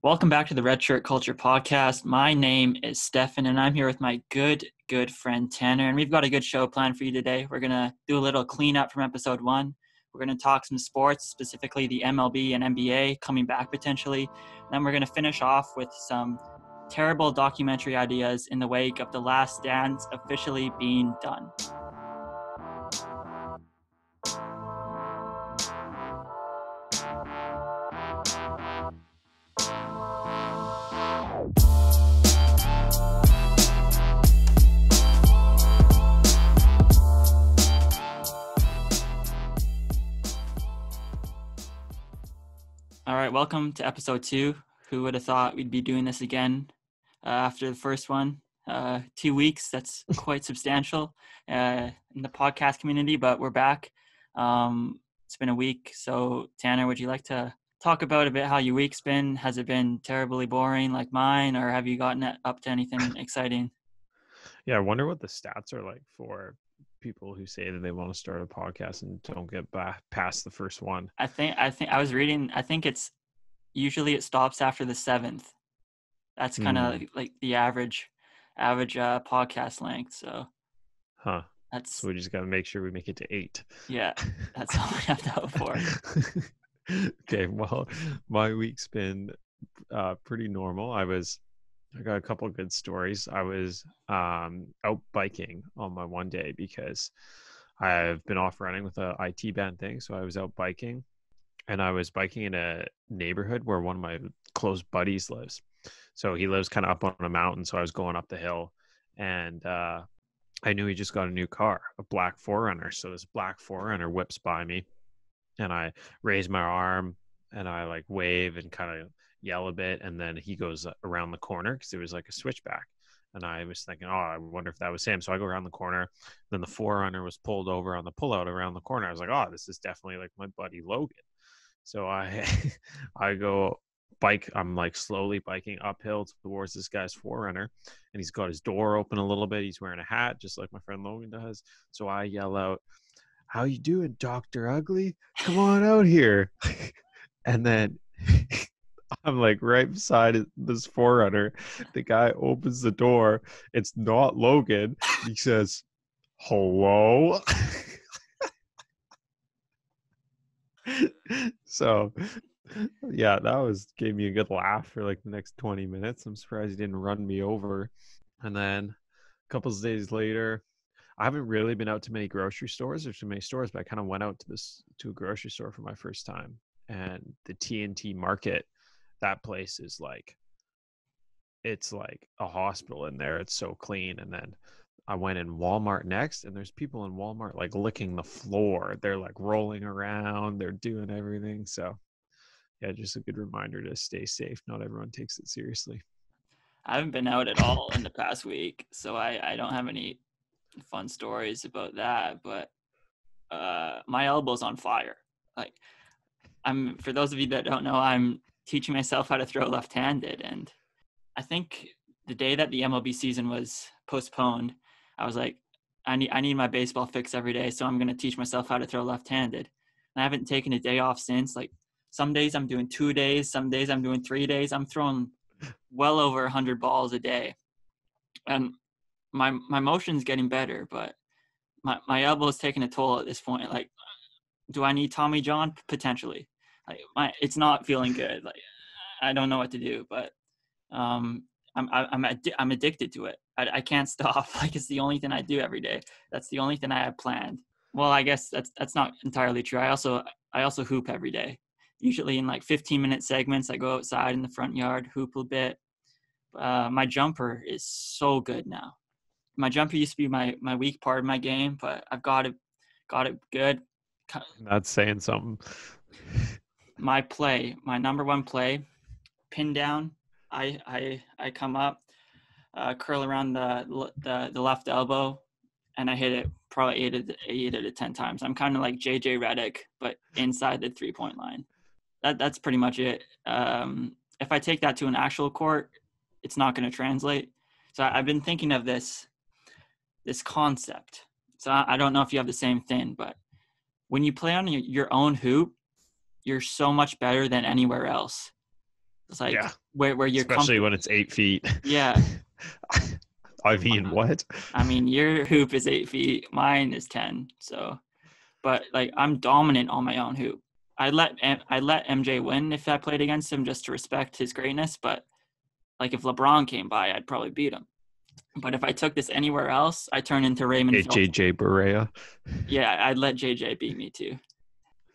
Welcome back to the Redshirt Culture Podcast. My name is Stefan, and I'm here with my good friend Tanner, and we've got a good show planned for you today. We're going to do a little cleanup from episode 1. We're going to talk some sports, specifically the MLB and NBA coming back potentially. And then we're going to finish off with some terrible documentary ideas in the wake of The Last Dance officially being done. All right, welcome to episode 2. Who would have thought we'd be doing this again after the first one? 2 weeks, that's quite substantial in the podcast community, but we're back. It's been a week. So Tanner, would you like to talk about a bit how your week's been? Has it been terribly boring like mine, or have you gotten up to anything exciting? Yeah, I wonder what the stats are like for people who say that they want to start a podcast and don't get back past the first one. I think I was reading, I think it's usually it stops after the 7th. That's kind of like the average podcast length. So So we just got to make sure we make it to 8. Yeah, that's all we have to hope for. Okay, well, my week's been pretty normal. I got a couple of good stories. I was out biking on my one day because I've been off running with a IT band thing. So I was out biking, and I was biking in a neighborhood where one of my close buddies lives. So he lives kind of up on a mountain. So I was going up the hill, and I knew he just got a new car, a black 4Runner. So this black 4Runner whips by me, and I raise my arm and I like wave and kind of yell a bit, and then he goes around the corner because it was like a switchback, and I was thinking, oh, I wonder if that was him. So I go around the corner, then the 4Runner was pulled over on the pullout around the corner. I was like, oh, this is definitely like my buddy Logan. So I go bike, I'm like slowly biking uphill towards this guy's 4Runner, and he's got his door open a little bit. He's wearing a hat just like my friend Logan does. So I yell out, how you doing, Dr. Ugly? Come on out here. And then I'm like right beside this 4Runner. The guy opens the door. It's not Logan. He says, hello. So yeah, gave me a good laugh for like the next 20 minutes. I'm surprised he didn't run me over. And then a couple of days later, I haven't really been out to many grocery stores or too many stores, but I kind of went out to a grocery store for my first time. And the TNT Market, that place is like, it's like a hospital in there. It's so clean. And then I went in Walmart next, and there's people in Walmart like licking the floor. They're like rolling around. They're doing everything. So yeah, just a good reminder to stay safe. Not everyone takes it seriously. I haven't been out at all in the past week, so I don't have any fun stories about that. But my elbow's on fire. Like, for those of you that don't know, I'm teaching myself how to throw left-handed, and I think the day that the MLB season was postponed, I was like, I need my baseball fix every day, so I'm going to teach myself how to throw left-handed. And I haven't taken a day off since. Like, some days I'm doing 2 days, some days I'm doing 3 days. I'm throwing well over 100 balls a day, and my motion's getting better, but my elbow is taking a toll at this point. Like, do I need Tommy John? Potentially. Like, it's not feeling good. Like, I don't know what to do, but I'm addicted to it. I can't stop. Like, it's the only thing I do every day. That's the only thing I have planned. Well, I guess that's not entirely true. I also hoop every day. Usually in like 15-minute segments, I go outside in the front yard, hoop a bit. My jumper is so good now. My jumper used to be my weak part of my game, but I've got it good. That's saying something. My number one play, pin down. I come up, curl around the left elbow, and I hit it probably 8 out of 10 times. I'm kind of like JJ Redick, but inside the 3-point line. That's pretty much it. If I take that to an actual court, it's not going to translate. So I've been thinking of this concept. So I don't know if you have the same thing, but when you play on your own hoop, you're so much better than anywhere else. It's like Yeah. where you're Especially comfortable. when it's 8 feet. Yeah. I mean, what? I mean, your hoop is 8 feet, mine is 10. So, but like I'm dominant on my own hoop. I let MJ win if I played against him just to respect his greatness. But like if LeBron came by, I'd probably beat him. But if I took this anywhere else, I turn into Raymond Felton. JJ Barea. Yeah, I'd let JJ beat me too.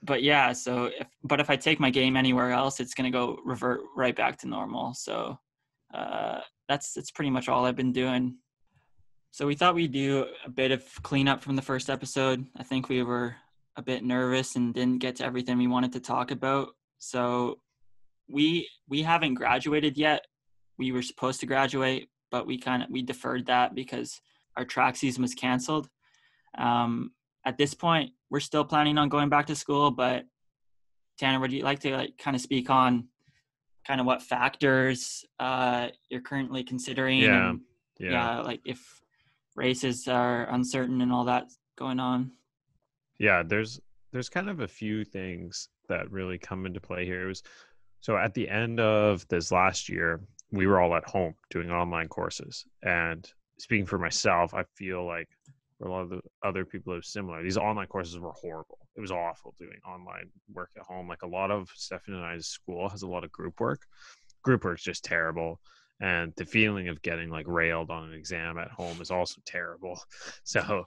But yeah, so if I take my game anywhere else, it's gonna go revert right back to normal. So that's pretty much all I've been doing. So we thought we'd do a bit of cleanup from the first episode. I think we were a bit nervous and didn't get to everything we wanted to talk about. So we haven't graduated yet. We were supposed to graduate, but we deferred that because our track season was canceled. At this point, we're still planning on going back to school, but Tanner, would you like to kind of speak on kind of what factors you're currently considering? Yeah. And Yeah. like if races are uncertain and all that going on. Yeah, there's kind of a few things that really come into play here. It was so at the end of this last year, we were all at home doing online courses. And speaking for myself, I feel like for a lot of the other people, it was similar. These online courses were horrible. It was awful doing online work at home. Like a lot of Stefan and I's school has a lot of group work. Group work's just terrible. And the feeling of getting like railed on an exam at home is also terrible. So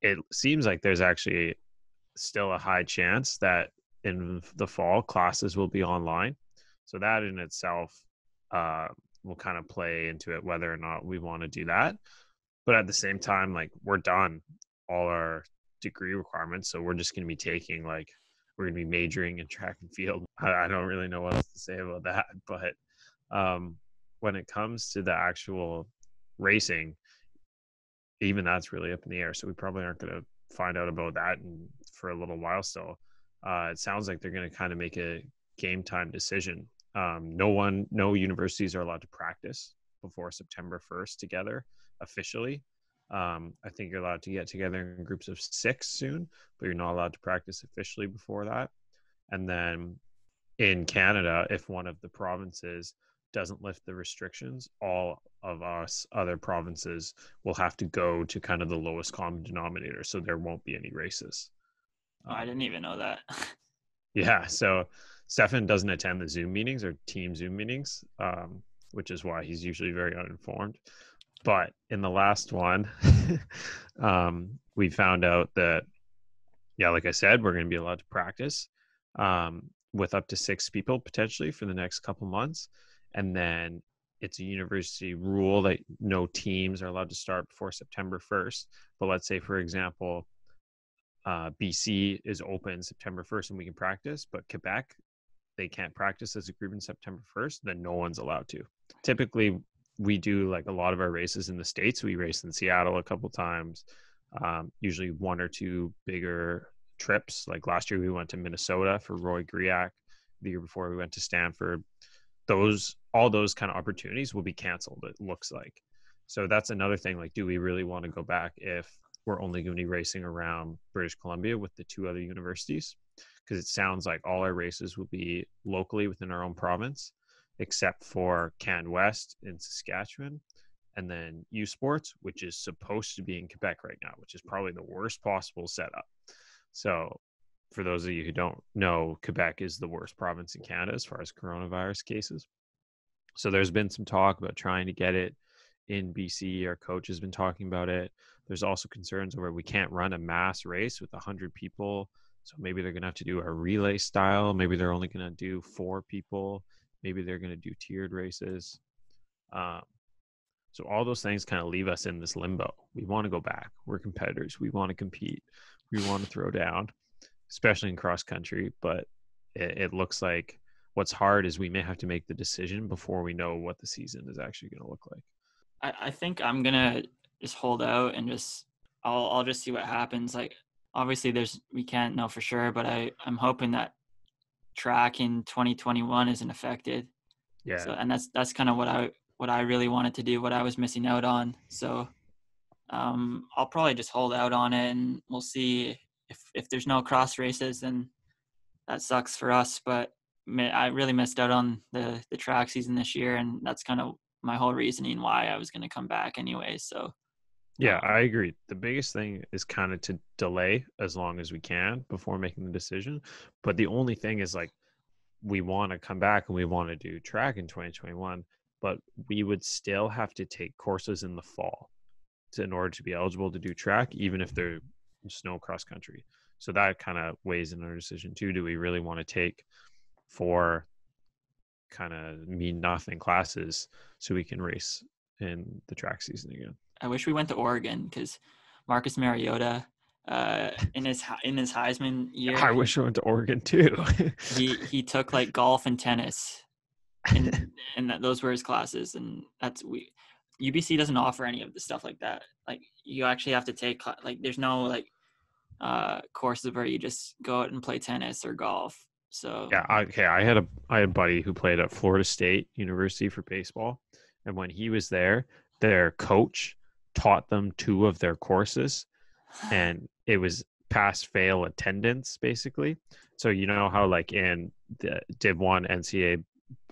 it seems like there's actually still a high chance that in the fall classes will be online. So that in itself will kind of play into it whether or not we want to do that. But at the same time, like we're done all our degree requirements, so we're just going to be taking like we're going to be majoring in track and field. I don't really know what else to say about that, but when it comes to the actual racing, even that's really up in the air. So we probably aren't going to find out about that for a little while still. It sounds like they're going to kind of make a game time decision. No universities are allowed to practice before September 1st together officially. I think you're allowed to get together in groups of 6 soon, but you're not allowed to practice officially before that. And then in Canada, if one of the provinces doesn't lift the restrictions, all of us other provinces will have to go to kind of the lowest common denominator. So there won't be any races. I didn't even know that. Yeah. So Stefan doesn't attend the Zoom meetings or team Zoom meetings, which is why he's usually very uninformed. But in the last one, we found out that, yeah, like I said, we're going to be allowed to practice with up to 6 people potentially for the next couple months. And then it's a university rule that no teams are allowed to start before September 1st. But let's say, for example, BC is open September 1st and we can practice, but Quebec, they can't practice as a group in September 1st, then no one's allowed to. Typically, we do like a lot of our races in the States. We race in Seattle a couple times, usually 1 or 2 bigger trips. Like last year, we went to Minnesota for Roy Griak. The year before, we went to Stanford. All those kind of opportunities will be canceled, it looks like. So that's another thing. Like, do we really want to go back if we're only going to be racing around British Columbia with the 2 other universities? Because it sounds like all our races will be locally within our own province, except for Can West in Saskatchewan, and then U Sports, which is supposed to be in Quebec right now, which is probably the worst possible setup. So for those of you who don't know, Quebec is the worst province in Canada as far as coronavirus cases. So there's been some talk about trying to get it in BC. Our coach has been talking about it. There's also concerns over we can't run a mass race with 100 people. So maybe they're going to have to do a relay style. Maybe they're only going to do 4 people. Maybe they're going to do tiered races. So all those things kind of leave us in this limbo. We want to go back. We're competitors. We want to compete. We want to throw down, especially in cross country. But it looks like what's hard is we may have to make the decision before we know what the season is actually going to look like. I think I'm gonna just hold out and I'll just see what happens. Like obviously we can't know for sure, but I'm hoping that track in 2021 isn't affected. Yeah. So and that's kind of what I really wanted to do, what I was missing out on. So I'll probably just hold out on it and we'll see if there's no cross races, then that sucks for us. But I really missed out on the track season this year, and that's kind of my whole reasoning why I was going to come back anyway. So Yeah, I agree. The biggest thing is kind of to delay as long as we can before making the decision. But the only thing is like we want to come back and we want to do track in 2021, but we would still have to take courses in the fall in order to be eligible to do track, even if they're snow cross country. So that kind of weighs in our decision too. Do we really want to take 4 kind of mean nothing classes so we can race in the track season again? I wish we went to Oregon because Marcus Mariota, in his Heisman year, I wish I went to Oregon too. he took like golf and tennis, and those were his classes, and UBC doesn't offer any of the stuff like that. Like you actually have to take like there's no like courses where you just go out and play tennis or golf. So yeah, I had a buddy who played at Florida State University for baseball, and when he was there, their coach taught them 2 of their courses, and it was pass fail attendance basically. So you know how like in the Div 1 NCAA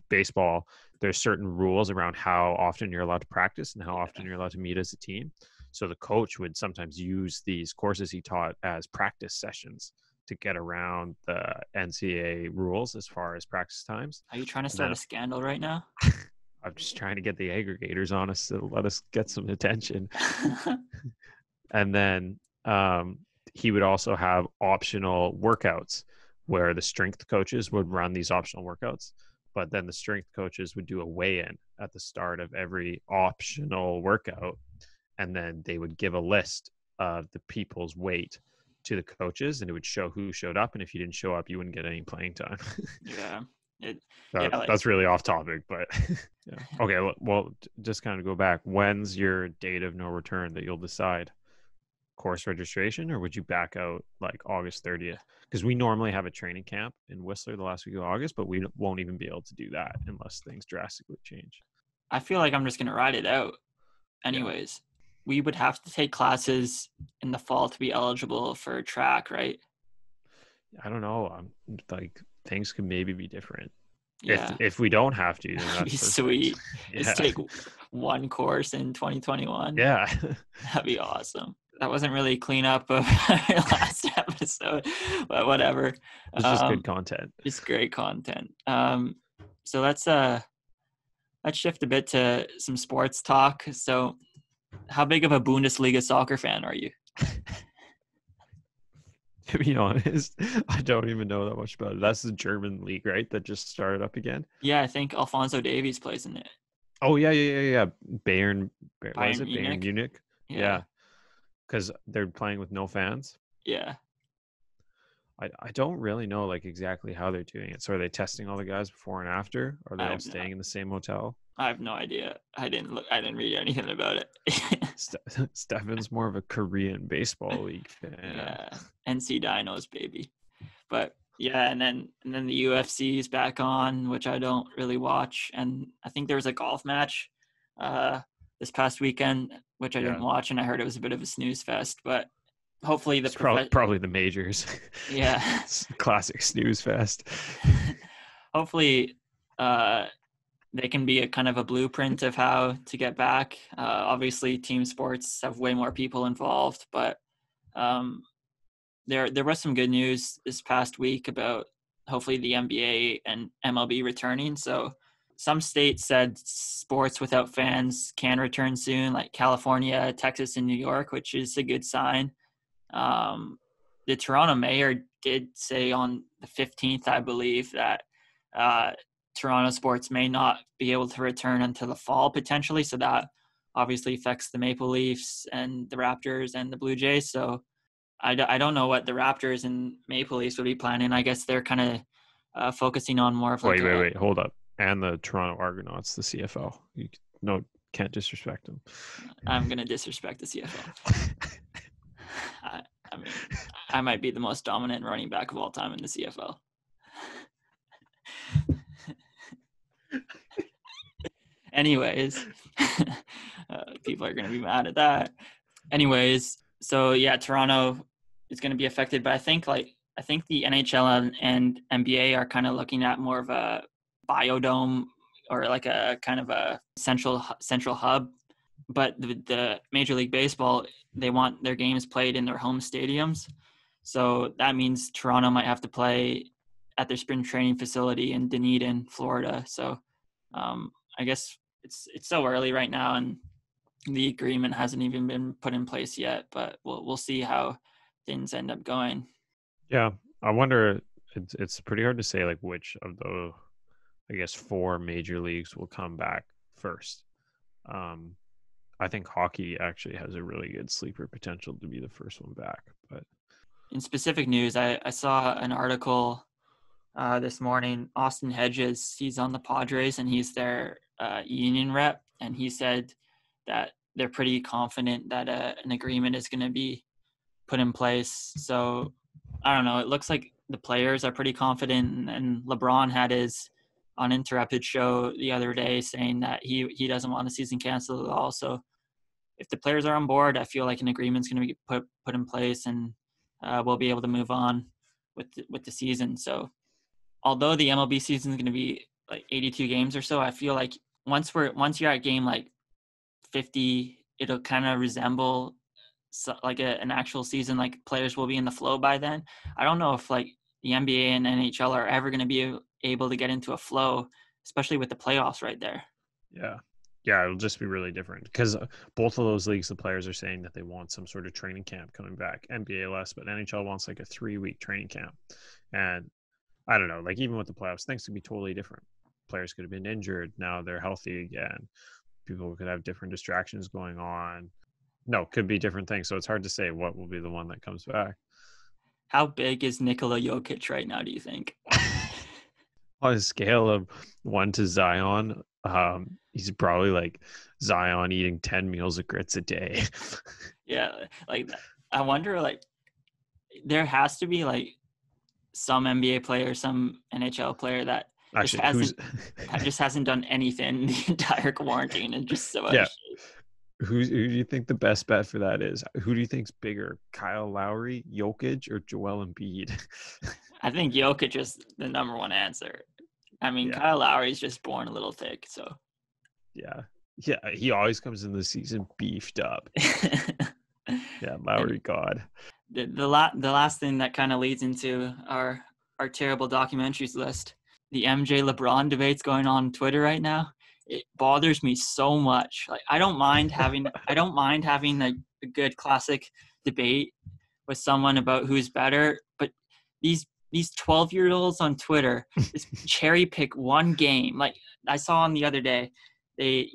baseball, there's certain rules around how often you're allowed to practice and how often you're allowed to meet as a team. So the coach would sometimes use these courses he taught as practice sessions to get around the NCAA rules as far as practice times. Are you trying to start a scandal right now? I'm just trying to get the aggregators on us to let us get some attention. And then he would also have optional workouts where the strength coaches would run these optional workouts, but then the strength coaches would do a weigh-in at the start of every optional workout, and then they would give a list of the people's weight to the coaches, and it would show who showed up, and if you didn't show up, you wouldn't get any playing time. That's really off topic, but yeah. Okay, well, just kind of go back. When's your date of no return that you'll decide? Course registration, or would you back out like August 30th? Because we normally have a training camp in Whistler the last week of August, but we won't even be able to do that unless things drastically change. I feel like I'm just going to ride it out anyways. Yeah. We would have to take classes in the fall to be eligible for track, right? I don't know. Like things could maybe be different. Yeah. If we don't have to, then that'd be sweet. Just take one course in 2021. Yeah. That'd be awesome. That wasn't really clean up of our last episode, but whatever. It's just good content. It's great content. So let's shift a bit to some sports talk. So how big of a Bundesliga soccer fan are you? To be honest, I don't even know that much about it. That's the German league, right? That just started up again. Yeah, I think Alphonso Davies plays in it. Oh yeah. Bayern was it Bayern Munich? Yeah. Because they're playing with no fans. Yeah. I don't really know like exactly how they're doing it. So are they testing all the guys before and after? Or are they all staying in the same hotel? I have no idea. I didn't read anything about it. Stefan's more of a Korean baseball league fan. Yeah. NC Dinos, baby. But yeah, and then the UFC is back on, which I don't really watch. And I think there was a golf match this past weekend, which I didn't watch, and I heard it was a bit of a snooze fest, but hopefully probably the majors. Yeah. Classic snooze fest. Hopefully they can be a kind of a blueprint of how to get back. Obviously team sports have way more people involved, but there was some good news this past week about hopefully the NBA and MLB returning. So some states said sports without fans can return soon, like California, Texas, and New York, which is a good sign. The Toronto mayor did say on the 15th, I believe, that Toronto sports may not be able to return until the fall potentially. So that obviously affects the Maple Leafs and the Raptors and the Blue Jays. So I don't know what the Raptors and Maple Leafs would be planning. I guess they're kind of focusing on more of like wait, hold up. And the Toronto Argonauts, the CFL. Can't disrespect them. I'm going to disrespect the CFL. I mean, I might be the most dominant running back of all time in the CFL. Anyways, people are going to be mad at that. Anyways, so yeah, Toronto is going to be affected, but I think like I think the NHL and NBA are kind of looking at more of a biodome or like a kind of a central hub. But the Major League Baseball, they want their games played in their home stadiums. So that means Toronto might have to play at their spring training facility in Dunedin, Florida. So I guess it's so early right now, and the agreement hasn't even been put in place yet. But we'll see how things end up going. Yeah, I wonder. It's pretty hard to say like which of the, I guess, 4 major leagues will come back first. I think hockey actually has a really good sleeper potential to be the first one back. But in specific news, I saw an article this morning. Austin Hedges, he's on the Padres and he's their union rep, and he said that they're pretty confident that an agreement is going to be put in place. So I don't know. It looks like the players are pretty confident, and LeBron had his uninterrupted show the other day saying that he doesn't want the season canceled at all. So if the players are on board, I feel like an agreement's going to be put in place, and we'll be able to move on with the season. So although the MLB season is going to be like 82 games or so, I feel like once you're at game like 50, it'll kind of resemble like an actual season. Like players will be in the flow by then. I don't know if like the NBA and NHL are ever going to be able to get into a flow, especially with the playoffs right there. Yeah, it'll just be really different because both of those leagues, the players are saying that they want some sort of training camp coming back. NBA less, but NHL wants like a 3-week training camp. And I don't know, like even with the playoffs, things could be totally different. Players could have been injured. Now they're healthy again. People could have different distractions going on. No, could be different things. So it's hard to say what will be the one that comes back. How big is Nikola Jokic right now, do you think? On a scale of 1 to Zion, he's probably like Zion eating 10 meals of grits a day. Yeah, like I wonder, like there has to be like some NBA player, some NHL player that Actually, just hasn't done anything the entire quarantine and just so yeah. Who do you think the best bet for that is? Who do you think's bigger, Kyle Lowry, Jokic, or Joel Embiid? I think Jokic is the number one answer. I mean, yeah. Kyle Lowry's just born a little thick, so. Yeah, he always comes in the season beefed up. Yeah, Lowry God. The last thing that kind of leads into our terrible documentaries list, the MJ LeBron debates going on Twitter right now. It bothers me so much. Like I don't mind having a good classic debate with someone about who's better, but these 12-year-olds on Twitter just cherry pick one game. Like I saw on the other day, they,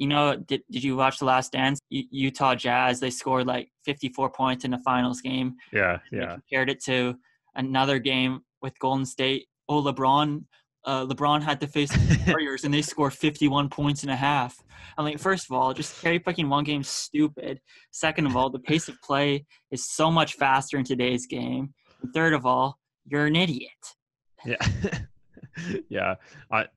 did you watch The Last Dance? Utah Jazz, they scored like 54 points in the finals game. Yeah. They compared it to another game with Golden State. Oh, LeBron had to face the Warriors and they scored 51 points and a half. I'm like, first of all, just cherry picking one game, stupid. Second of all, the pace of play is so much faster in today's game. And third of all, you're an idiot. Yeah. Yeah.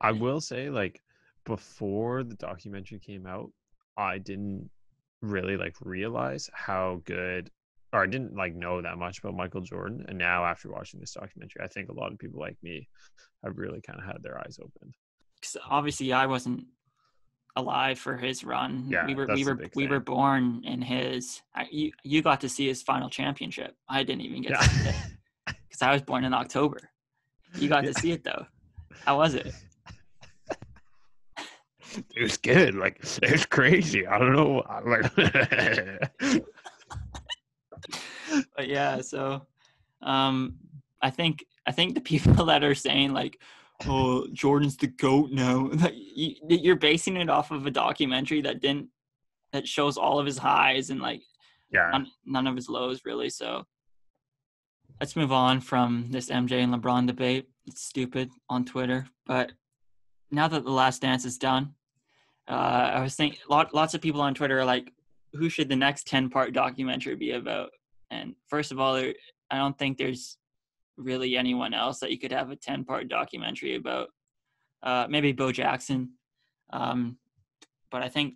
I will say, like, before the documentary came out, I didn't really like realize how good, or I didn't like know that much about Michael Jordan. And now after watching this documentary, I think a lot of people like me have really kind of had their eyes opened. Because obviously I wasn't alive for his run. Yeah, we were born in his. You got to see his final championship. I didn't even get to see it because I was born in October. You got to see it though. How was it? It was good. Like it was crazy. I don't know. But yeah, so I think the people that are saying like, oh, Jordan's the GOAT now, like, you're basing it off of a documentary that shows all of his highs and like none of his lows really. So let's move on from this MJ and LeBron debate. It's stupid on Twitter, but now that The Last Dance is done, I was thinking lots of people on Twitter are like, who should the next 10-part documentary be about? And first of all, I don't think there's really anyone else that you could have a 10-part documentary about. Maybe Bo Jackson. But I think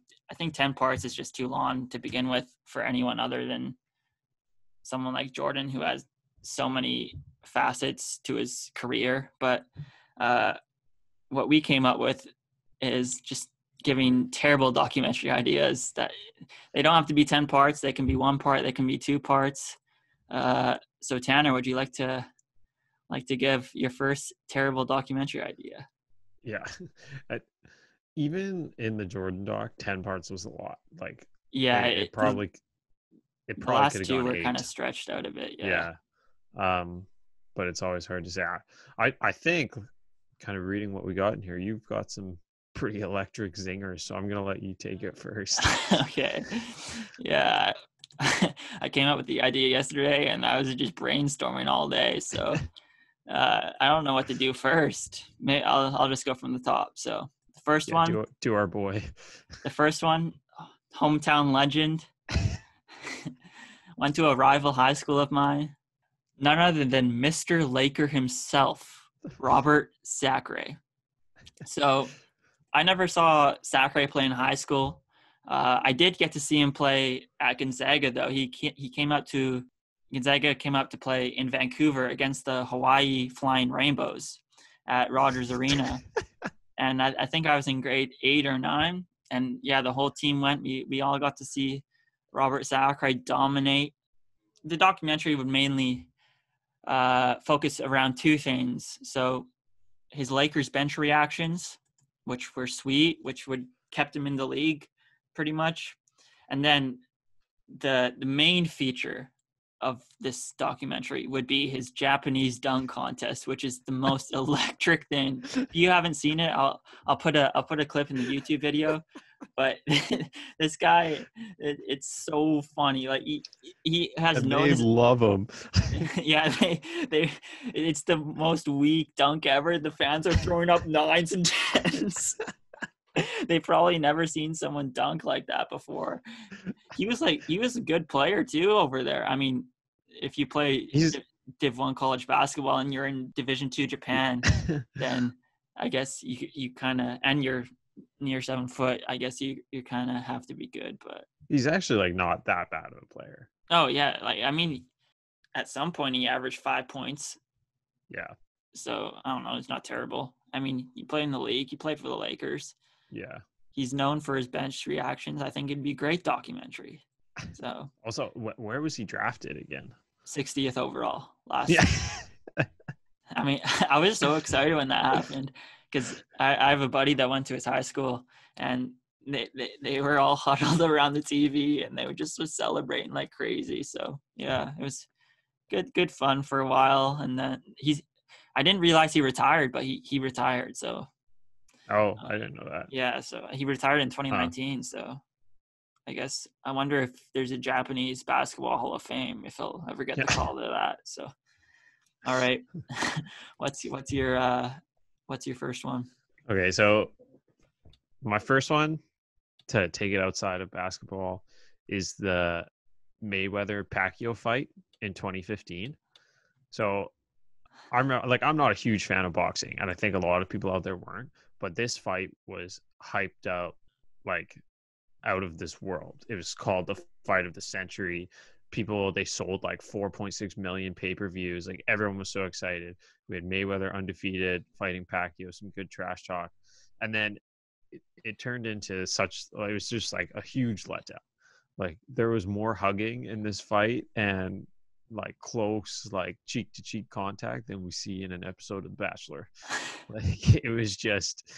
10 parts is just too long to begin with for anyone other than someone like Jordan who has so many facets to his career, but what we came up with is just giving terrible documentary ideas that they don't have to be 10 parts. They can be 1 part. They can be 2 parts. So Tanner, would you like to give your first terrible documentary idea? Yeah. Even in the Jordan doc, 10 parts was a lot. Like, yeah, it probably the could last have 2 gone were 8. kind of stretched out a bit. Yeah. But it's always hard to say. I think, kind of reading what we got in here, you've got some pretty electric zingers, so I'm gonna let you take it first. Okay. Yeah. I came up with the idea yesterday, and I was just brainstorming all day. So I don't know what to do first. Maybe I'll just go from the top. So the first one, do our boy. The first one, hometown legend. Went to a rival high school of mine. None other than Mr. Laker himself, Robert Sacre. So I never saw Sacre play in high school. I did get to see him play at Gonzaga, though. Gonzaga came out to play in Vancouver against the Hawaii Flying Rainbows at Rogers Arena. And I think I was in grade 8 or 9. And yeah, the whole team went. We all got to see Robert Sacre dominate. The documentary would mainly focus around 2 things. So his Lakers bench reactions, which were sweet, which would kept him in the league pretty much. And then the main feature of this documentary would be his Japanese dunk contest, which is the most electric thing. If you haven't seen it, I'll put a clip in the YouTube video. But this guy, it's so funny. Like he has and no. They love him. Yeah, they. It's the most weak dunk ever. The fans are throwing up 9s and 10s. They've probably never seen someone dunk like that before. He was a good player too over there. I mean, if you play Div 1 college basketball and you're in Division 2 Japan, then I guess you kind of, and you're near 7 foot, I guess you kind of have to be good. But he's actually like not that bad of a player. Oh yeah, like I mean, at some point he averaged 5 points. Yeah. So I don't know, it's not terrible. I mean, you play in the league, you play for the Lakers. Yeah. He's known for his bench reactions. I think it'd be a great documentary. So also, where was he drafted again? 60th overall last year. I mean, I was so excited when that happened because I have a buddy that went to his high school, and they were all huddled around the TV, and they were just celebrating like crazy. So yeah, it was good fun for a while. And then I didn't realize he retired, but he retired. So I didn't know that. Yeah, so he retired in 2019. So I guess I wonder if there's a Japanese basketball Hall of Fame, if he'll ever get the call to that. So all right. what's your first one? Okay, so my first one, to take it outside of basketball, is the Mayweather Pacquiao fight in 2015. So I'm not a huge fan of boxing, and I think a lot of people out there weren't, but this fight was hyped out like out of this world. It was called the fight of the century. They sold like 4.6 million pay-per-views. Like everyone was so excited. We had Mayweather undefeated fighting Pacquiao, some good trash talk. And then it turned into it was just like a huge letdown. Like there was more hugging in this fight and like close, like cheek to cheek contact than we see in an episode of The Bachelor. Like it was just,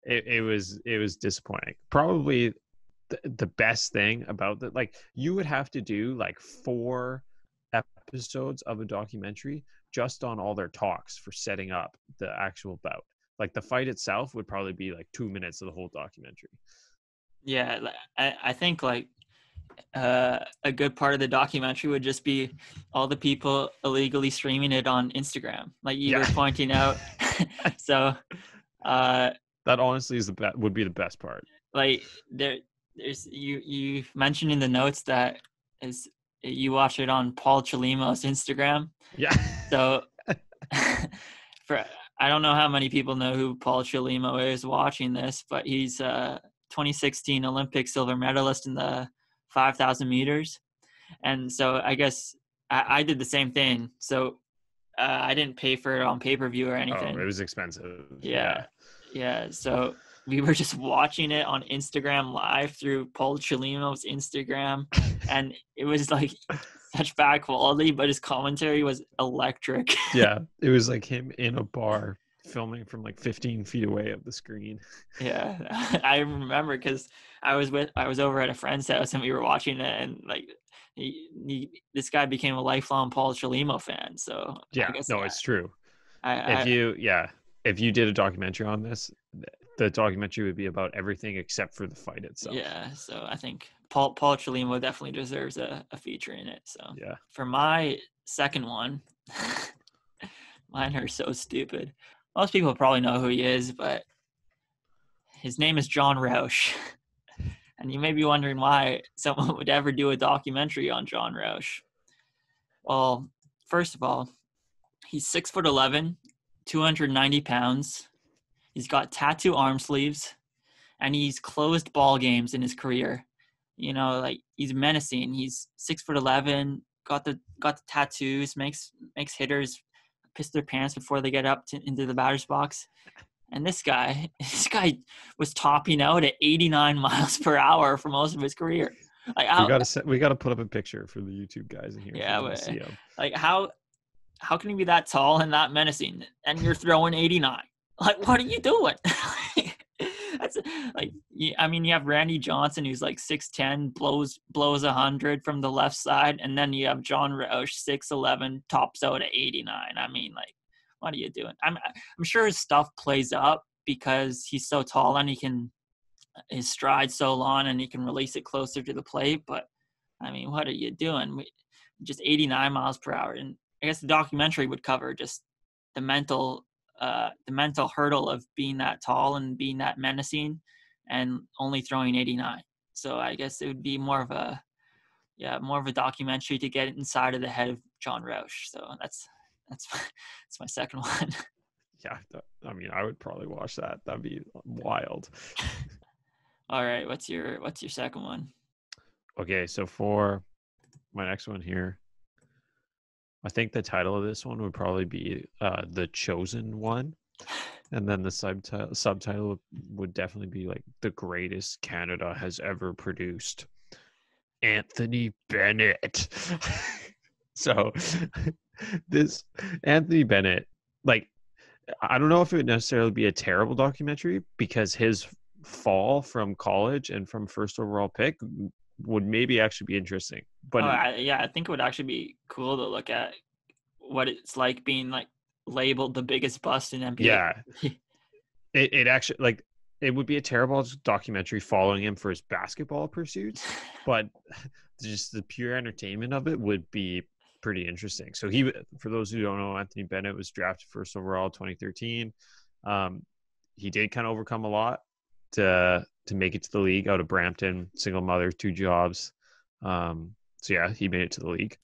it was disappointing. Probably the best thing about that, like you would have to do like 4 episodes of a documentary just on all their talks for setting up the actual bout. Like the fight itself would probably be like 2 minutes of the whole documentary. Yeah, I think like a good part of the documentary would just be all the people illegally streaming it on Instagram, like you were pointing out. So that honestly would be the best part. Like there's you mentioned in the notes that you watch it on Paul Chalimo's Instagram. Yeah. So I don't know how many people know who Paul Chalimo is watching this, but he's 2016 Olympic silver medalist in the 5,000 meters. And so I guess I did the same thing. So I didn't pay for it on pay-per-view or anything. Oh, it was expensive. Yeah. So we were just watching it on Instagram live through Paul Chelimo's Instagram, and it was like such bad quality, but his commentary was electric. Yeah, it was like him in a bar filming from like 15 feet away of the screen. Yeah, I remember because I was over at a friend's house and we were watching it, and like this guy became a lifelong Paul Chelimo fan. So Yeah, I guess no, it's true. I If you did a documentary on this, the documentary would be about everything except for the fight itself. yeah. So I think Paul Chelimo definitely deserves a feature in it. So Yeah. for my second one, mine are so stupid. Most people probably know who he is, but his name is John Rouch. And you may be wondering why someone would ever do a documentary on John Rouch. Well, first of all, he's 6'11", 290 pounds. He's got tattoo arm sleeves, and he's closed ball games in his career. You know, like he's menacing. He's 6'11", got the tattoos, makes hitters piss their pants before they get up into the batter's box. And this guy was topping out at 89 miles per hour for most of his career. Like we gotta put up a picture for the YouTube guys in here. Yeah, but see him. Like how can you be that tall and that menacing, and you're throwing 89? Like, what are you doing? That's like, I mean, you have Randy Johnson, who's like 6'10", blows 100 from the left side, and then you have John Rouch, 6'11", tops out at 89. I mean, like, what are you doing? I'm sure his stuff plays up because he's so tall and his stride's so long and he can release it closer to the plate. But I mean, what are you doing? Just 89 miles per hour. And I guess the documentary would cover just the mental hurdle of being that tall and being that menacing and only throwing 89. So I guess it would be more of a documentary to get inside of the head of John Rouch. So that's my second one. Yeah, I mean, I would probably watch that. That'd be wild. All right, what's your second one? Okay, so for my next one here, I think the title of this one would probably be The Chosen One. And then the subtitle would definitely be like The Greatest Canada Has Ever Produced, Anthony Bennett. So this Anthony Bennett, like, I don't know if it would necessarily be a terrible documentary because his fall from college and from first overall pick would maybe actually be interesting. But I think it would actually be cool to look at what it's like being like labeled the biggest bust in NBA. Yeah, it actually, like, it would be a terrible documentary following him for his basketball pursuits, but just the pure entertainment of it would be pretty interesting. So for those who don't know, Anthony Bennett was drafted first overall 2013. He did kind of overcome a lot to make it to the league out of Brampton, single mother, 2 jobs. So yeah, he made it to the league.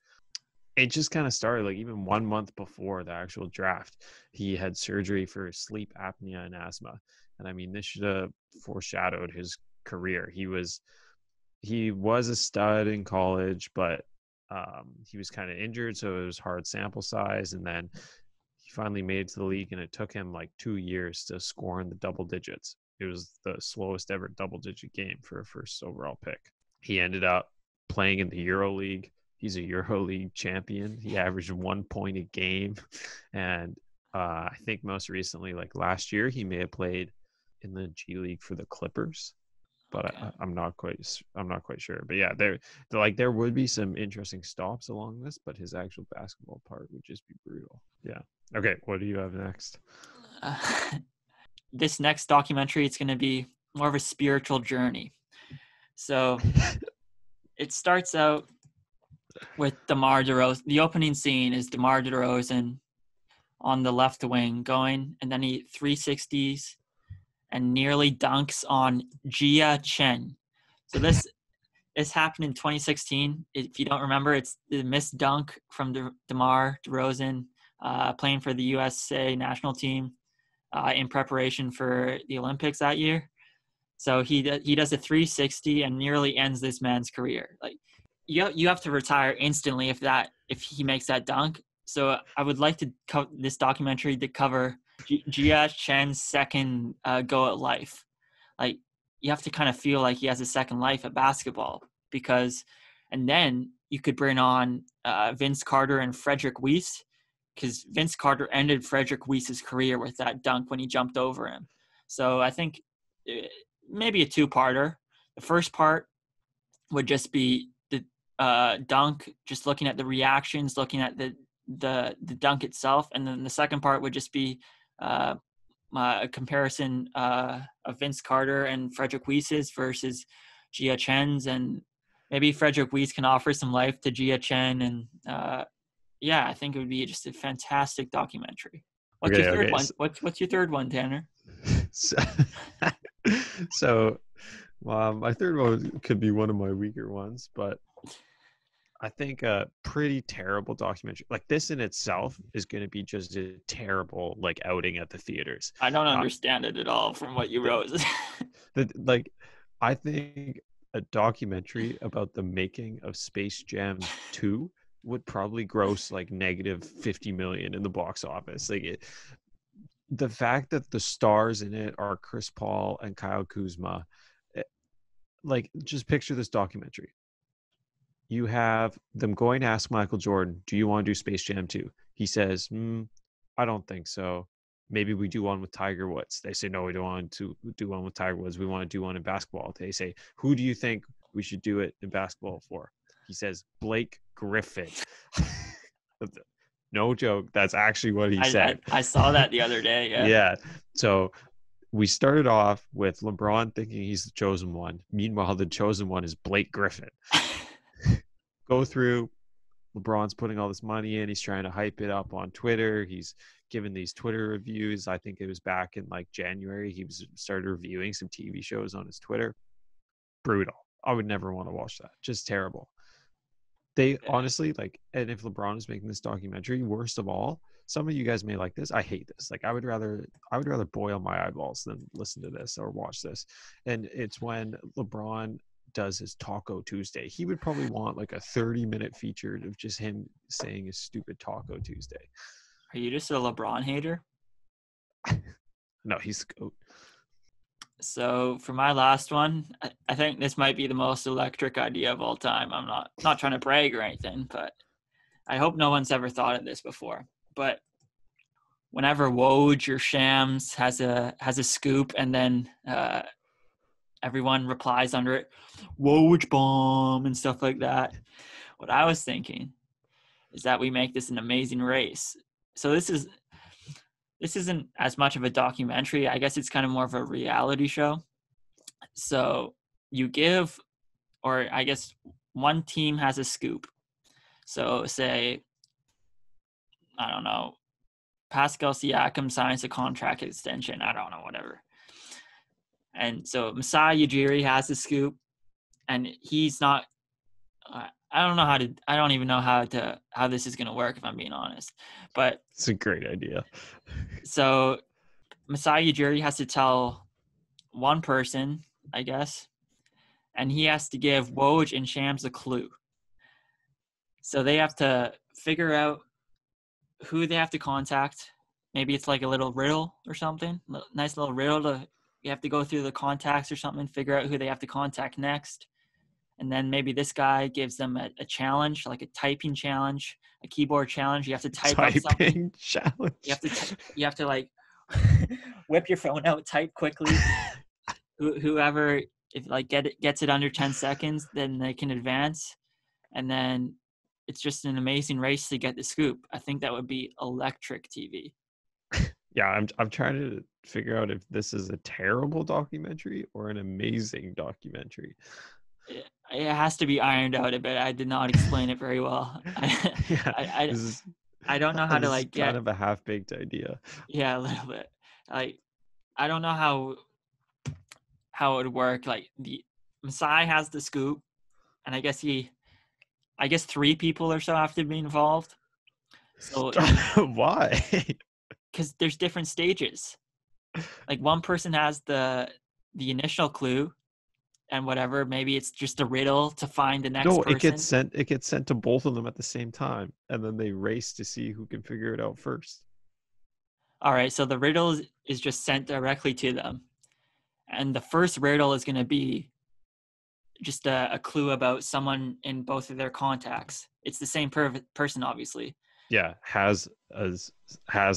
It just kind of started like even 1 month before the actual draft. He had surgery for sleep apnea and asthma. And I mean, this should have foreshadowed his career. He was a stud in college, but he was kind of injured, so it was hard sample size. And then he finally made it to the league, and it took him like 2 years to score in the double digits. It was the slowest ever double-digit game for a first overall pick. He ended up playing in the Euro League. He's a Euro League champion. He averaged 1 point a game, and I think most recently, like last year, he may have played in the G League for the Clippers. But okay. I'm not quite sure. But yeah, there would be some interesting stops along this, but his actual basketball part would just be brutal. Yeah. Okay, what do you have next? This next documentary, it's going to be more of a spiritual journey. So it starts out with DeMar DeRozan. The opening scene is DeMar DeRozan on the left wing going, and then he 360s and nearly dunks on Jia Chen. So this happened in 2016. If you don't remember, it's the missed dunk from DeMar DeRozan playing for the USA national team in preparation for the Olympics that year. So he does a 360 and nearly ends this man's career. Like, you have to retire instantly if he makes that dunk. So I would like to this documentary to cover Jia Chen's second go at life. Like, you have to kind of feel like he has a second life at basketball, and then you could bring on Vince Carter and Frederick Weiss, because Vince Carter ended Frederick Weiss's career with that dunk when he jumped over him. So I think maybe a two-parter. The first part would just be the dunk, just looking at the reactions, looking at the dunk itself, and then the second part would just be a comparison of Vince Carter and Frederick Weiss's versus Jia Chen's, and maybe Frederick Weiss can offer some life to Jia Chen, and I think it would be just a fantastic documentary. What's your third one? What's your third one, Tanner? So my third one could be one of my weaker ones, but I think a pretty terrible documentary like this in itself is going to be just a terrible like outing at the theaters. I don't understand it at all from what you wrote. I think a documentary about the making of Space Jam 2 would probably gross like negative 50 million in the box office. The fact that the stars in it are Chris Paul and Kyle Kuzma, just picture this documentary. You have them going to ask Michael Jordan, do you want to do Space Jam 2? He says, I don't think so. Maybe we do one with Tiger Woods. They say, no, we don't want to do one with Tiger Woods. We want to do one in basketball. They say, who do you think we should do it in basketball for? He says, Blake Griffin. No joke. That's actually what he said. I saw that the other day. Yeah. Yeah. So we started off with LeBron thinking he's the chosen one. Meanwhile, the chosen one is Blake Griffin. Go through, LeBron's putting all this money in. He's trying to hype it up on Twitter. He's given these Twitter reviews. I think it was back in like January. He started reviewing some TV shows on his Twitter. Brutal. I would never want to watch that. Just terrible. Honestly, and if LeBron is making this documentary, worst of all, some of you guys may like this. I hate this. I would rather boil my eyeballs than listen to this or watch this. And it's when LeBron does his Taco Tuesday. He would probably want like a 30-minute feature of just him saying his stupid Taco Tuesday. Are you just a LeBron hater? No, he's the GOAT. So for my last one, I think this might be the most electric idea of all time. I'm not trying to brag or anything, but I hope no one's ever thought of this before. But whenever Woj or Shams has a scoop, and then everyone replies under it, Woj bomb and stuff like that. What I was thinking is that we make this an amazing race. So this isn't as much of a documentary. I guess it's kind of more of a reality show. So you give, or I guess one team has a scoop. So say, I don't know, Pascal Siakam signs a contract extension. I don't know, whatever. And so Masai Ujiri has the scoop, and he's not. I don't even know how this is going to work, if I'm being honest. But it's a great idea. So Masai Ujiri has to tell one person, I guess, and he has to give Woj and Shams a clue. So they have to figure out who they have to contact. Maybe it's like a little riddle or something. Nice little riddle you have to go through the contacts or something, figure out who they have to contact next. And then maybe this guy gives them a challenge, like a typing challenge, a keyboard challenge. You have to type up something. Challenge. You have to like whip your phone out, type quickly. Whoever gets it under 10 seconds, then they can advance. And then it's just an amazing race to get the scoop. I think that would be electric TV. Yeah, I'm trying to figure out if this is a terrible documentary or an amazing documentary. It has to be ironed out a bit. I did not explain it very well. I don't know how to get kind of a half-baked idea. Yeah, a little bit. I don't know how it would work. Like the Masai has the scoop, and I guess 3 people or so have to be involved. So why? Because there's different stages. Like one person has the initial clue, and whatever. Maybe it's just a riddle to find the next No, person. it gets sent to both of them at the same time, and then they race to see who can figure it out first. All right, so the riddle is just sent directly to them. And the first riddle is going to be just a clue about someone in both of their contacts. It's the same person, obviously. Yeah, has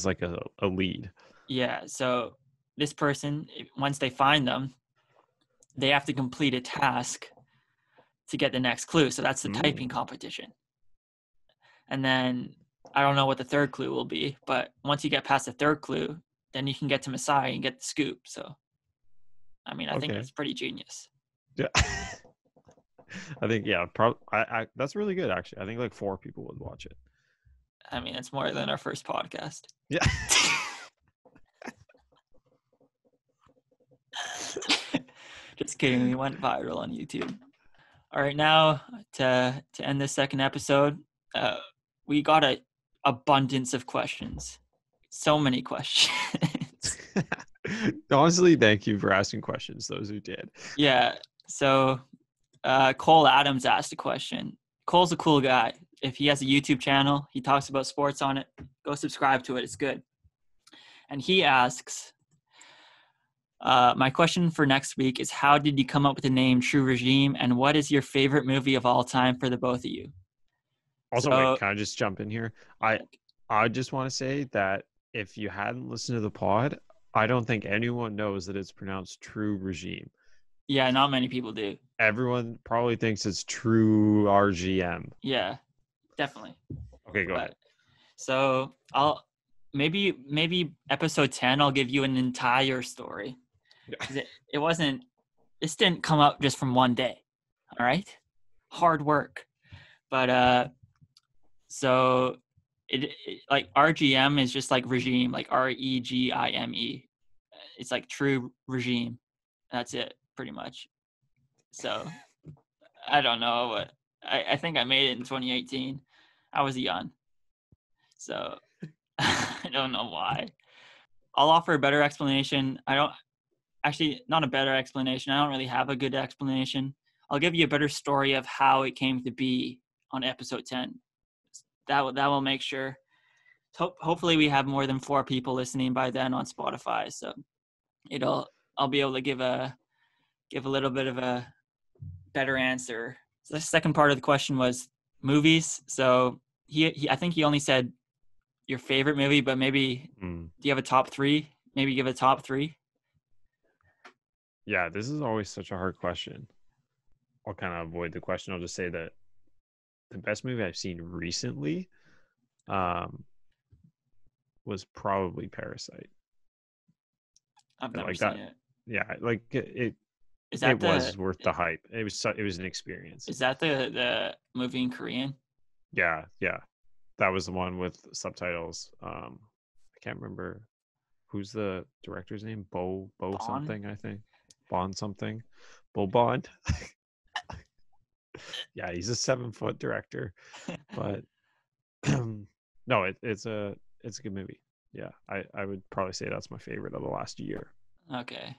like a lead. Yeah, so this person, once they find them, they have to complete a task to get the next clue. So that's the typing competition. And then I don't know what the third clue will be, but once you get past the third clue, then you can get to Messiah and get the scoop. So, I mean, I think that's pretty genius. Yeah. I think, yeah, that's really good, actually. I think like 4 people would watch it. I mean, it's more than our first podcast. Yeah. Just kidding. We went viral on YouTube. All right, now to end this second episode, we got a abundance of questions. So many questions. Honestly, thank you for asking questions, those who did. Yeah. So Cole Adams asked a question. Cole's a cool guy. If he has a YouTube channel, he talks about sports on it. Go subscribe to it. It's good. And he asks, my question for next week is, how did you come up with the name TrueRGM, and what is your favorite movie of all time for the both of you? Also, wait, can I just jump in here? I just want to say that if you hadn't listened to the pod, I don't think anyone knows that it's pronounced TrueRGM. Yeah, not many people do. Everyone probably thinks it's TrueRGM. Yeah, definitely. Okay, go ahead. So I'll maybe episode 10, I'll give you an entire story. This didn't come up just from one day. All right. Hard work. But so it like RGM is just like regime, like REGIME. It's like true regime. That's it, pretty much. So I don't know, but I think I made it in 2018. I was young. So I don't know why. I'll offer a better explanation. Not a better explanation. I don't really have a good explanation. I'll give you a better story of how it came to be on episode 10. That will make sure. Hopefully we have more than 4 people listening by then on Spotify. So I'll be able to give a little bit of a better answer. So the second part of the question was movies. So I think he only said your favorite movie, but maybe do you have a top 3? Maybe give a top 3. Yeah, this is always such a hard question. I'll kind of avoid the question. I'll just say that the best movie I've seen recently was probably Parasite. I've never seen it. Yeah, like it was worth the hype. It was an experience. Is that the movie in Korean? Yeah. That was the one with subtitles. I can't remember who's the director's name. Bo Bond? Something, I think. Bond something. Bo Bond. Yeah, he's a 7-foot director. But no, it's a good movie. Yeah, I would probably say that's my favorite of the last year. Okay.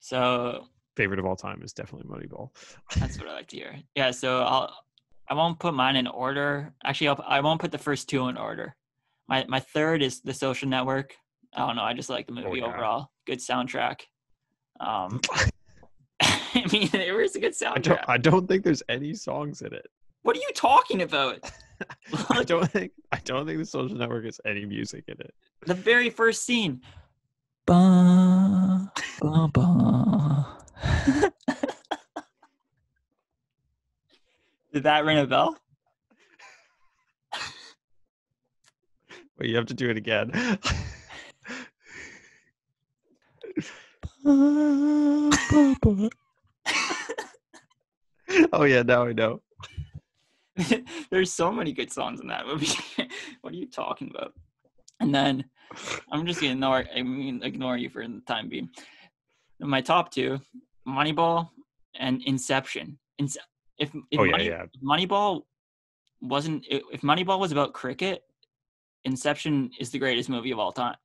So favorite of all time is definitely Moneyball. That's what I like to hear. Yeah, so I won't put mine in order. Actually, I won't put the first 2 in order. My third is The Social Network. I don't know. I just like the movie overall. Good soundtrack. I mean, it was a good soundtrack. I don't think there's any songs in it. What are you talking about? I don't think The Social Network has any music in it. The very first scene. Ba, ba, ba. Did that ring a bell? Wait, you have to do it again. Oh yeah, now I know. There's so many good songs in that movie. What are you talking about? And then I'm just gonna ignore you for the time being. My top 2, Moneyball and Inception. If Moneyball was about cricket, Inception is the greatest movie of all time.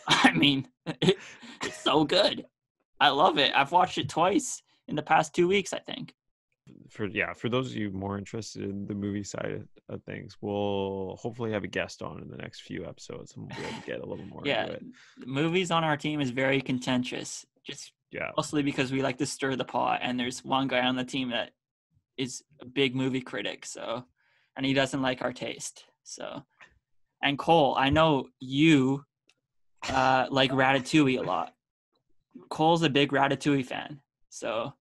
I mean, it's so good. I love it. I've watched it twice. in the past 2 weeks, I think. For those of you more interested in the movie side of things, we'll hopefully have a guest on in the next few episodes, and we'll be able to get a little more Yeah, into it. movies on our team is very contentious, just Yeah. mostly because we like to stir the pot, and there's one guy on the team that is a big movie critic, so, and he doesn't like our taste. So, and Cole, I know you like Ratatouille a lot. Cole's a big Ratatouille fan, so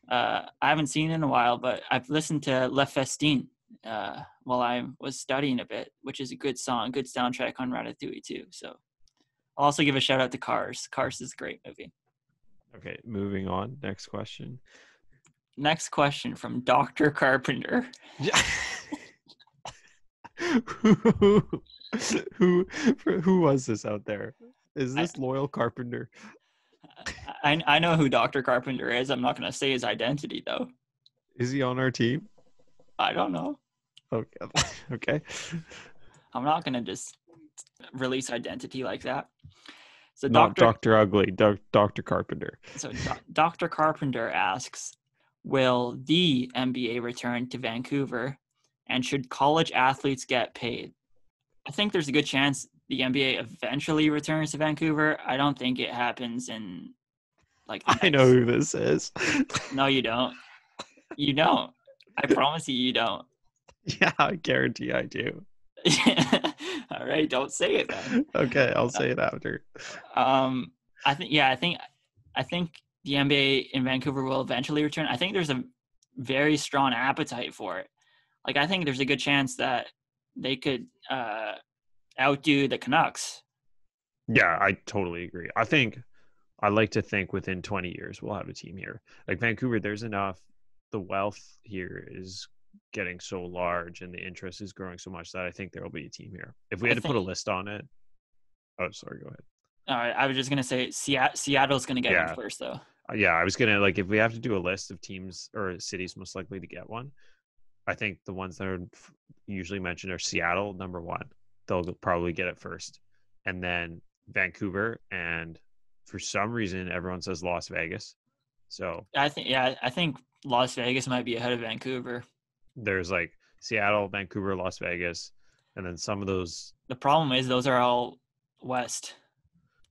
I haven't seen it in a while, but I've listened to Le Festin while I was studying a bit, which is a good song, good soundtrack on Ratatouille too. So I'll also give a shout out to Cars. Cars is a great movie. Okay, moving on. Next question. Next question from Dr. Carpenter. Yeah. who was this out there? Is this loyal Carpenter? I know who Dr. Carpenter is. I'm not going to say his identity though. Is he on our team? I don't know. Okay. Okay. I'm not going to just release identity like that. So Not Dr. Ugly, Dr. Carpenter. So Dr. Carpenter asks, will the NBA return to Vancouver, and should college athletes get paid? I think there's a good chance the NBA eventually returns to Vancouver. I don't think it happens in like I know who this is. No, you don't. You don't. I promise you don't. Yeah, I guarantee I do. All right, don't say it then. Okay, I'll say it after. I think the NBA in Vancouver will eventually return. I think there's a very strong appetite for it. Like, I think there's a good chance that they could outdo the Canucks. Yeah, I totally agree. I like to think within 20 years we'll have a team here. Like Vancouver, there's enough. The wealth here is getting so large and the interest is growing so much that I think there will be a team here. If we had to put a list on it. Oh, sorry, go ahead. All right, I was just going to say Seattle's going to get one first, though. Yeah, I was going to, like, if we have to do a list of teams or cities most likely to get one, I think the ones that are usually mentioned are Seattle, number one. They'll probably get it first. And then Vancouver, and for some reason, everyone says Las Vegas. So I think Las Vegas might be ahead of Vancouver. There's like Seattle, Vancouver, Las Vegas, and then some of those. The problem is those are all west.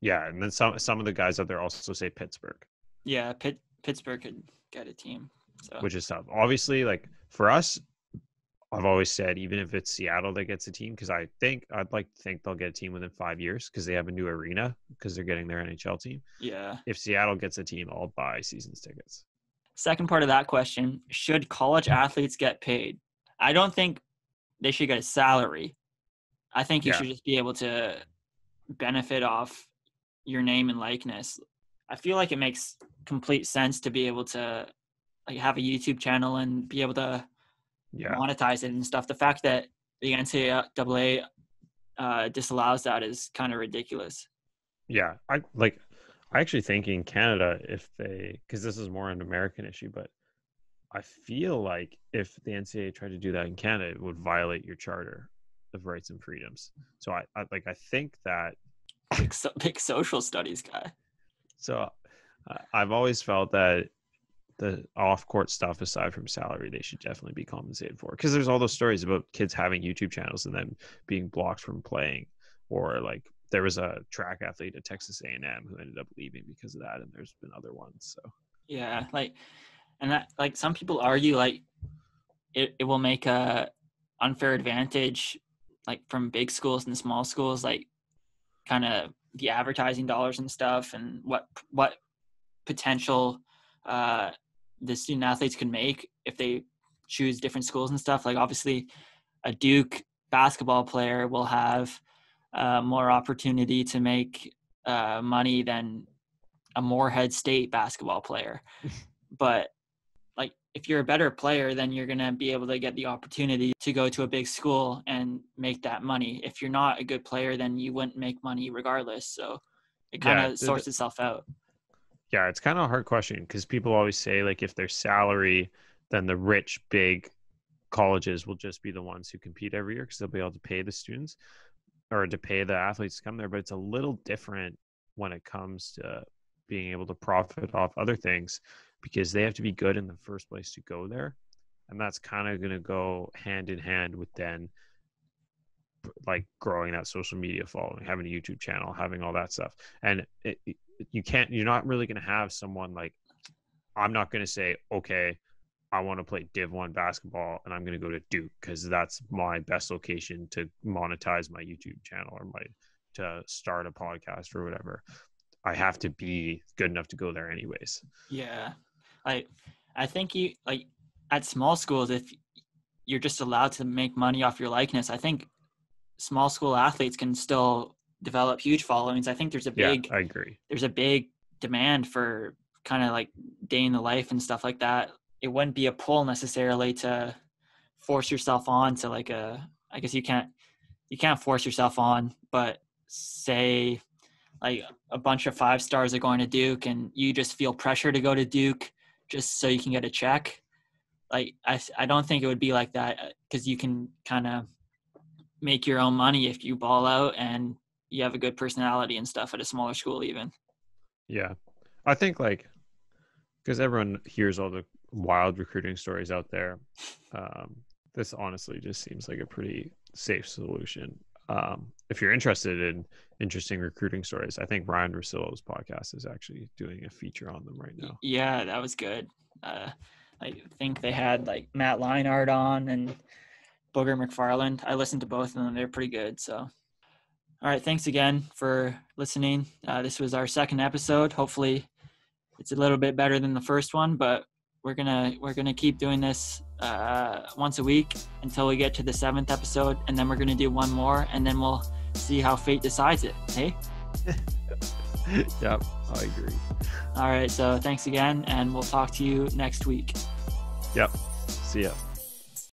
Yeah, and then some of the guys out there also say Pittsburgh. Yeah, Pittsburgh could get a team. So. Which is tough. Obviously, like for us, I've always said even if it's Seattle that gets a team, because I'd like to think they'll get a team within 5 years because they have a new arena because they're getting their NHL team. Yeah. If Seattle gets a team, I'll buy seasons tickets. Second part of that question, should college athletes get paid? I don't think they should get a salary. I think you should just be able to benefit off your name and likeness. I feel like it makes complete sense to be able to like have a YouTube channel and be able to monetize it and stuff. The fact that the NCAA disallows that is kind of ridiculous. Yeah, I actually think in Canada, because this is more an American issue, but I feel like if the NCAA tried to do that in Canada, it would violate your charter of rights and freedoms. So I think that big social studies guy. So I've always felt that the off-court stuff, aside from salary, they should definitely be compensated for, because there's all those stories about kids having YouTube channels and then being blocked from playing, or like there was a track athlete at Texas A&M who ended up leaving because of that, and there's been other ones. So yeah, like some people argue like it will make a unfair advantage like from big schools and small schools, like kind of the advertising dollars and stuff, and what potential the student athletes can make if they choose different schools and stuff. Like obviously a Duke basketball player will have more opportunity to make money than a Moorhead State basketball player. But like if you're a better player, then you're going to be able to get the opportunity to go to a big school and make that money. If you're not a good player, then you wouldn't make money regardless. So it kind of sorts itself out. Yeah, it's kind of a hard question, because people always say like if there's salary, then the rich big colleges will just be the ones who compete every year because they'll be able to pay the students or to pay the athletes to come there. But it's a little different when it comes to being able to profit off other things. because they have to be good in the first place to go there. And that's kind of going to go hand in hand with then like growing that social media following, having a YouTube channel, having all that stuff. And you're not really going to have someone like, I'm not going to say, okay, I want to play Div 1 basketball and I'm going to go to Duke because that's my best location to monetize my YouTube channel or to start a podcast or whatever. I have to be good enough to go there anyways. Yeah. I think you like at small schools, if you're just allowed to make money off your likeness, I think small school athletes can still develop huge followings. I think there's a big, I agree. There's a big demand for kind of like day in the life and stuff like that. It wouldn't be a pull necessarily to force yourself on to like I guess you can't force yourself on, but say like a bunch of 5 stars are going to Duke and you just feel pressure to go to Duke just so you can get a check. Like, I don't think it would be like that, because you can kind of make your own money if you ball out and you have a good personality and stuff at a smaller school even. Yeah. I think like, because everyone hears all the wild recruiting stories out there, this honestly just seems like a pretty safe solution. If you're interested in interesting recruiting stories, I think Ryan Russillo's podcast is actually doing a feature on them right now. Yeah, that was good. I think they had like Matt Leinart on and Booger McFarland. I listened to both of them. They're pretty good. So, all right. Thanks again for listening. This was our second episode. Hopefully it's a little bit better than the first one, but we're going to keep doing this once a week until we get to the 7th episode. And then we're going to do one more and then we'll see how fate decides it. Hey? Yep. I agree. All right. So thanks again. And we'll talk to you next week. Yep. See ya.